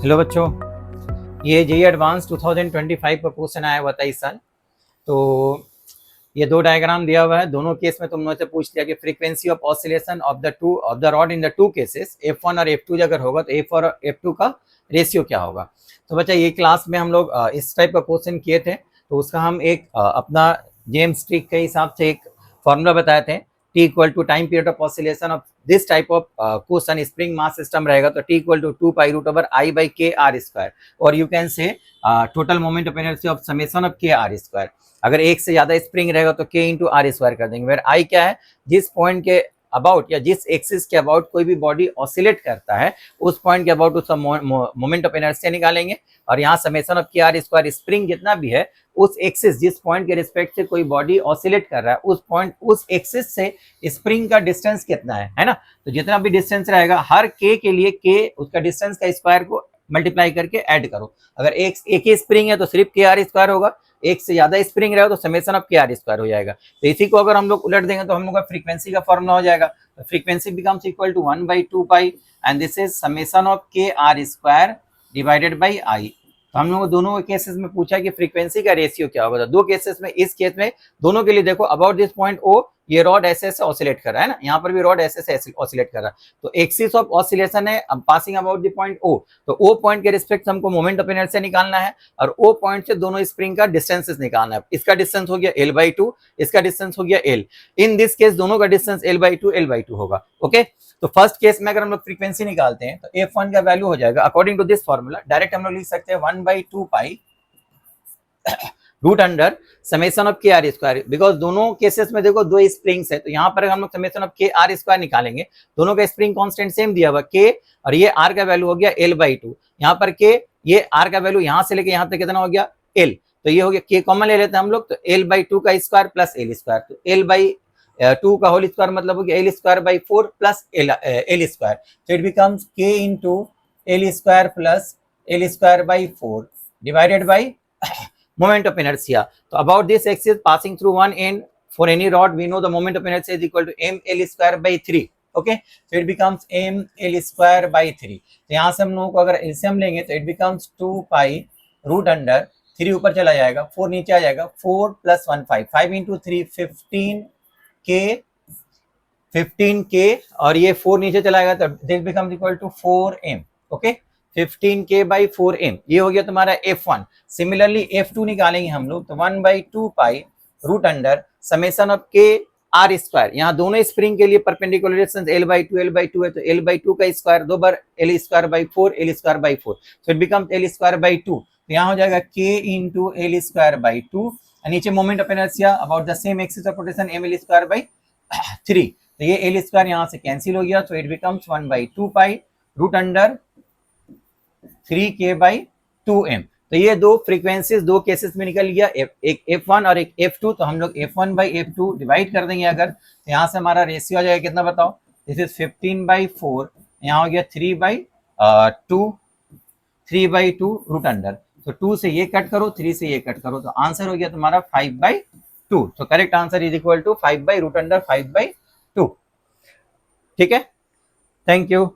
Hello बच्चों, ये JEE advance 2025 का क्वेश्चन आया हुआ था इस साल। तो ये दो डायग्राम दिया हुआ है। दोनों केस में तुम लोगों से पूछ लिया कि frequency of oscillation of the rod in the two cases F1 और F2 अगर होगा तो F और F2 का रेशियो क्या होगा। तो बच्चा ये क्लास में हम लोग इस टाइप का क्वेश्चन किए थे, तो उसका हम एक अपना जेम्स ट्रिक के हिसाब से एक फॉर्मूला बताए थे। T equal to time period of oscillation of this type of question spring mass system रहेगा तो T equal to 2 pi root over I/K r square, और you can say total moment of inertia of summation of K r square. अगर एक से ज्यादा spring रहेगा तो K into are square कर देंगे। वेर I क्या है, जिस पॉइंट के अबाउट या जिस एक्सिस के अबाउट कोई भी बॉडी ऑसिलेट करता है उस पॉइंट के अबाउट उसका मोमेंट ऑफ इनर्शिया निकालेंगे, और यहाँ summation of K r square spring जितना भी है उस एक्सिस जिस पॉइंट के रिस्पेक्ट से कोई बॉडी ऑसिलेट कर रहा है उस पॉइंट उस एक्सिस से स्प्रिंग का डिस्टेंस कितना है ना। तो जितना भी डिस्टेंस रहेगा हर K के लिए K उसका डिस्टेंस का स्क्वायर को मल्टीप्लाई करके ऐड करो। अगर एक ही स्प्रिंग है तो सिर्फ K r स्क्वायर होगा, एक से ज्यादा स्प्रिंग रहेगा तो summation of K r square हो जाएगा। तो इसी को अगर हम लोग उलट देंगे तो हम लोग का फ्रीक्वेंसी का फॉर्मूला हो जाएगा। तो frequency becomes equal to 1/2 pi and this is summation of K r square divided by I। तो हम लोग दोनों केसेस में पूछा कि फ्रीक्वेंसी का रेशियो क्या होगा। तो दो केसेस में, इस केस में दोनों के लिए देखो अबाउट दिस पॉइंट O ये रॉड ऐसे ऐसे ऑसिलेट कर रहा है ना, यहाँ पर भी रॉड ऐसे ऐसे ऑसिलेट कर रहा है। तो एक्सिस ऑफ ऑसिलेशन है passing about the point O। तो O पॉइंट के रिस्पेक्ट हमको मोमेंट ऑफ इनर्शिया निकालना है और O पॉइंट से दोनों स्प्रिंग का डिस्टेंसेस निकालना है। इसका डिस्टेंस हो गया L/2, इसका डिस्टेंस हो गया L। इन दिस केस दोनों का डिस्टेंस L/2 होगा। ओके, तो फर्स्ट केस में अगर हम लोग फ्रीक्वेंसी निकालते हैं तो F1 का वैल्यू हो जाएगा according to this formula. Direct हम लोग लिख सकते हैं 1/2 pi root under summation of K r square. Because दोनों केसेस में देखो दो स्प्रिंग्स है, तो यहाँ पर हम लोग summation of K r square निकालेंगे। दोनों का स्प्रिंग कांस्टेंट सेम दिया हुआ K, और ये R का वैल्यू हो गया L/2। यहाँ पर K, ये R का वैल्यू यहाँ से लेके यहाँ तक कितना हो गया L। तो ये हो गया K कॉमन ले लेते हैं हम लोग, तो L/2 का स्क्वायर प्लस L स्क्वायर। तो L/2 का होल स्क्वायर मतलब हो गया L square by 4 plus L square. तो it becomes K into L square plus L square by 4 divided by moment of inertia. So about this axis passing through one end for any rod, we know the moment of inertia is equal to ml square by 3. Okay, so it becomes ml square by 3. तो यहाँ से हम लोगों को अगर LCM लेंगे तो it becomes 2 pi root under 3 ऊपर चला जाएगा, 4 नीचे आ जाएगा, 4 प्लस 1 5, 5 इंटू 3 15k, और ये 4 नीचे चला जाएगा तो this becomes equal to 4m। Okay, 15k by 4m ये हो गया तुम्हारा F1। सिमिलरली F2 निकालेंगे हम लोग तो 1/2 pi root under summation of K r square. यहाँ दोनों स्प्रिंग के लिए परपेंडिकुलर डिस्टेंस L/2 है, तो L/2 का square 2 bar L square by 4 L square by 4, so it becomes L square by 2। तो यहाँ हो जाएगा K into L square by 2, नीचे moment of inertia about the same axis of rotation ml square by 3। तो ये L square यहाँ से cancel हो गया, तो it becomes 1/2 pi root under 3k by 2m। तो ये दो फ्रीक्वेंसीज दो केसेस में निकल गया, एक F1 और एक F2। तो हम लोग F1 बाई F2 डिवाइड कर देंगे अगर, तो यहाँ से हमारा रेशियो आ जाएगा कितना बताओ, दिस इज 15/4, यहाँ हो गया 3/2 रूट अंडर। तो 2 से ये कट करो, 3 से ये कट करो, तो आंसर हो गया तुम्हारा 5/2। तो correct answer is equal to 5/√5/2। ठीक है, थैंक यू।